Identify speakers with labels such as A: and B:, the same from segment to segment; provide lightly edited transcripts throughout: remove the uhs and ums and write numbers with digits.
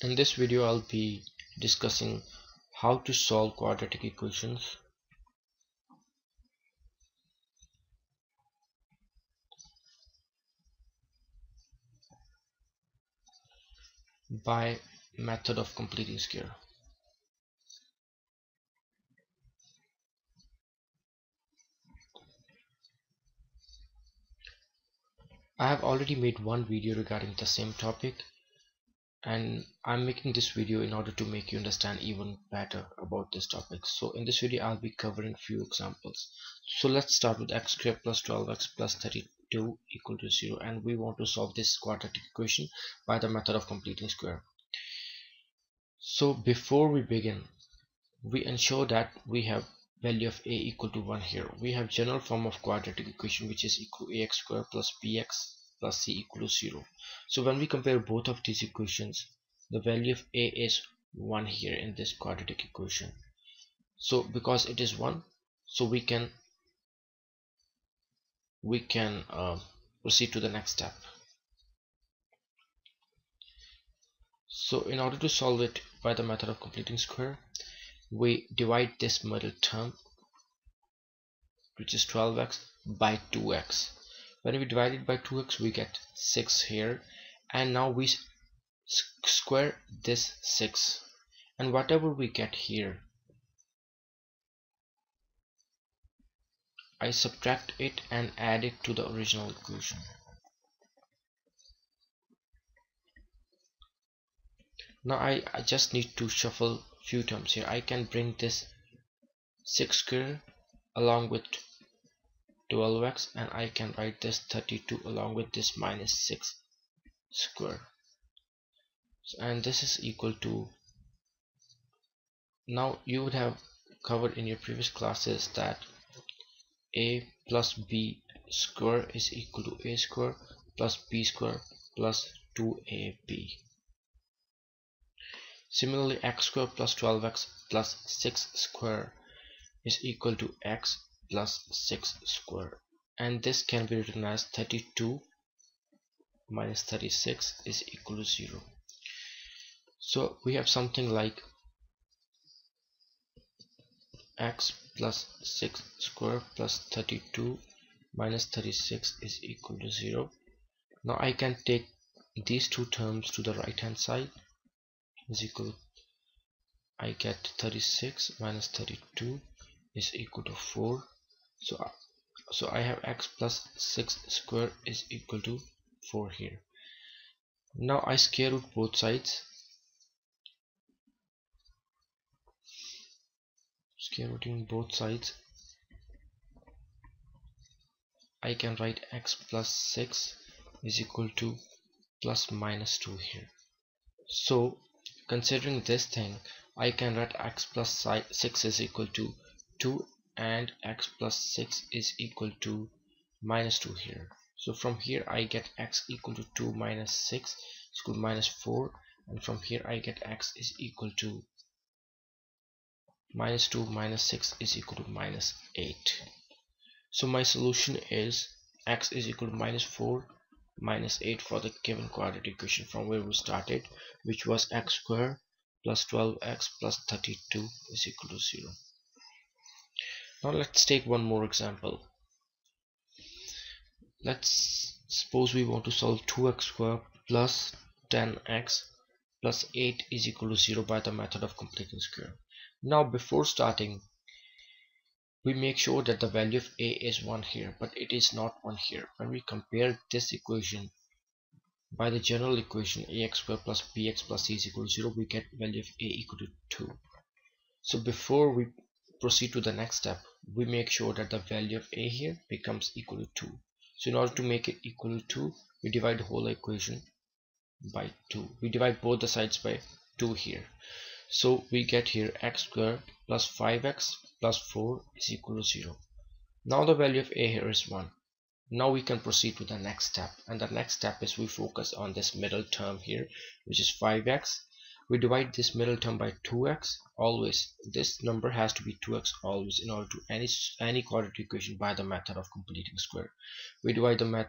A: In this video, I'll be discussing how to solve quadratic equations by method of completing square. I have already made one video regarding the same topic, and I'm making this video in order to make you understand even better about this topic. So in this video, I'll be covering few examples. So let's start with x squared plus 12x plus 32 equal to 0, and we want to solve this quadratic equation by the method of completing square. So before we begin, we ensure that we have value of a equal to 1 here. We have general form of quadratic equation, which is equal to ax squared plus bx plus c equal to 0. So when we compare both of these equations, the value of a is 1 here in this quadratic equation. So because it is 1, so we can proceed to the next step. So in order to solve it by the method of completing square, we divide this middle term, which is 12x, by 2x. When we divide it by 2x, we get 6 here, and now we square this 6, and whatever we get here, I subtract it and add it to the original equation. Now I just need to shuffle few terms here. I can bring this 6 square along with 12x, and I can write this 32 along with this minus 6 square, and this is equal to, now you would have covered in your previous classes that a plus b square is equal to a square plus b square plus 2ab. Similarly, x square plus 12x plus 6 square is equal to x plus 6 square, and this can be written as 32 minus 36 is equal to 0. So we have something like x plus 6 square plus 32 minus 36 is equal to 0. Now I can take these two terms to the right hand side, is equal, I get 36 minus 32 is equal to 4. So I have x plus 6 square is equal to 4 here. Now I square root both sides. Square rooting both sides, I can write x plus 6 is equal to plus minus 2 here. So considering this thing, I can write x plus 6 is equal to 2 and x plus 6 is equal to minus 2 here. So from here I get x equal to 2 minus 6 is equal to minus 4, and from here I get x is equal to minus 2 minus 6 is equal to minus 8. So my solution is x is equal to minus 4 minus 8 for the given quadratic equation from where we started, which was x squared plus 12x plus 32 is equal to 0. Now let's take one more example. Let's suppose we want to solve 2x squared plus 10x plus 8 is equal to 0 by the method of completing square. Now before starting, we make sure that the value of a is 1 here, but it is not 1 here. When we compare this equation by the general equation ax squared plus bx plus c is equal to 0, we get value of a equal to 2. So before we proceed to the next step, we make sure that the value of a here becomes equal to 2. So in order to make it equal to 2, we divide the whole equation by 2. We divide both the sides by 2 here. So we get here x squared plus 5x plus 4 is equal to 0. Now the value of a here is 1. Now we can proceed to the next step, and the next step is we focus on this middle term here, which is 5x. We divide this middle term by 2x. Always this number has to be 2x always in order to any quadratic equation by the method of completing square. We divide the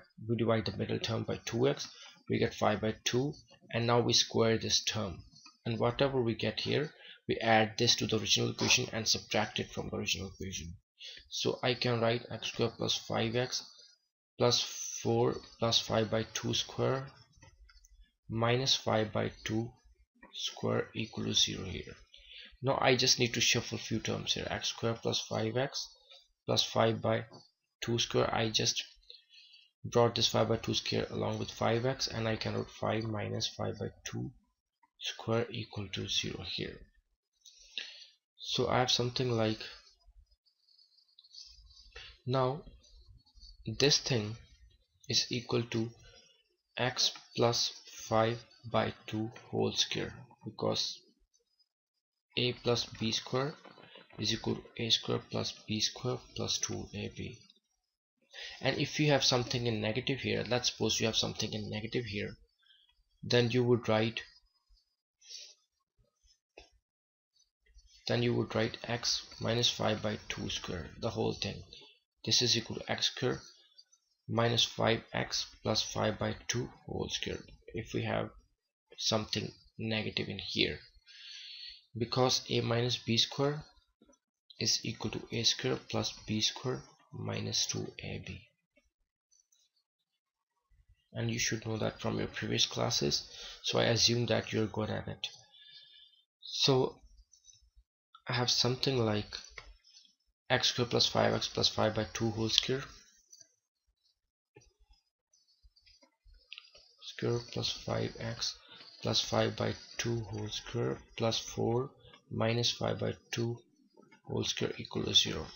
A: middle term by 2x, we get 5 by 2, and now we square this term. and whatever we get here, we add this to the original equation and subtract it from the original equation. So I can write x square plus 5x plus 4 plus 5 by 2 square minus 5 by 2 square equal to 0 here. Now I just need to shuffle few terms here. X square plus 5x plus 5 by 2 square. I just brought this 5 by 2 square along with 5x, and I can write 5 minus 5 by 2 square equal to 0 here. So I have something like, now this thing is equal to x plus 5 by 2 whole square, because a plus b square is equal to a square plus b square plus 2ab. And if you have something in negative here, let's suppose you have something in negative here, then you would write x minus 5 by 2 square, the whole thing. This is equal to x square minus 5x plus 5 by 2 whole square if we have something negative in here, because a minus b square is equal to a square plus b square minus 2ab. And you should know that from your previous classes, so I assume that you're good at it. So I have something like x square plus 5x plus 5 by 2 whole square plus 5x plus 5 by 2 whole square plus 4 minus 5 by 2 whole square equal to 0.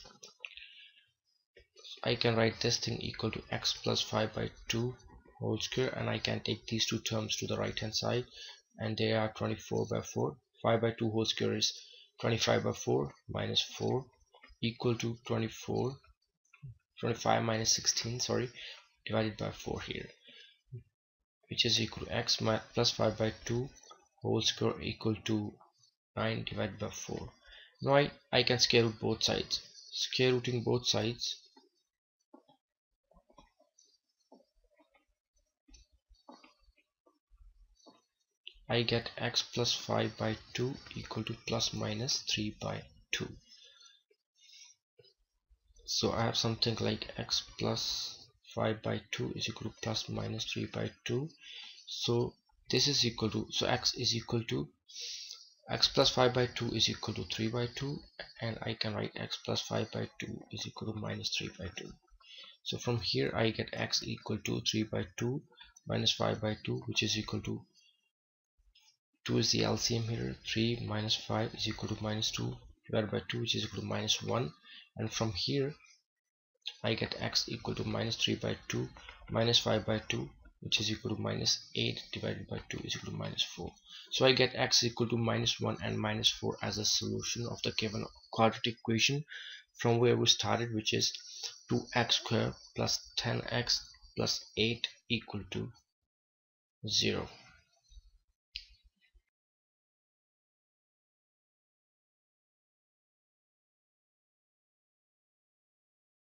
A: I can write this thing equal to x plus 5 by 2 whole square, and I can take these two terms to the right hand side, and they are 24 by 4. 5 by 2 whole square is 25 by 4 minus 4 equal to 25 minus 16, sorry, divided by 4 here, which is equal to x plus 5 by 2 whole square equal to 9 divided by 4. Now I can square root both sides. Square rooting both sides, I get x plus 5 by 2 equal to plus minus 3 by 2. So I have something like x plus 5 by 2 is equal to plus minus 3 by 2. So this is equal to, so x is equal to, x plus 5 by 2 is equal to 3 by 2, and I can write x plus 5 by 2 is equal to minus 3 by 2. So from here I get x equal to 3 by 2 minus 5 by 2, which is equal to 2 is the LCM here. 3 minus 5 is equal to minus 2 divided by 2, which is equal to minus 1. And from here I get x equal to minus 3 by 2 minus 5 by 2, which is equal to minus 8 divided by 2 is equal to minus 4. So I get x equal to minus 1 and minus 4 as a solution of the given quadratic equation from where we started, which is 2x squared plus 10x plus 8 equal to 0.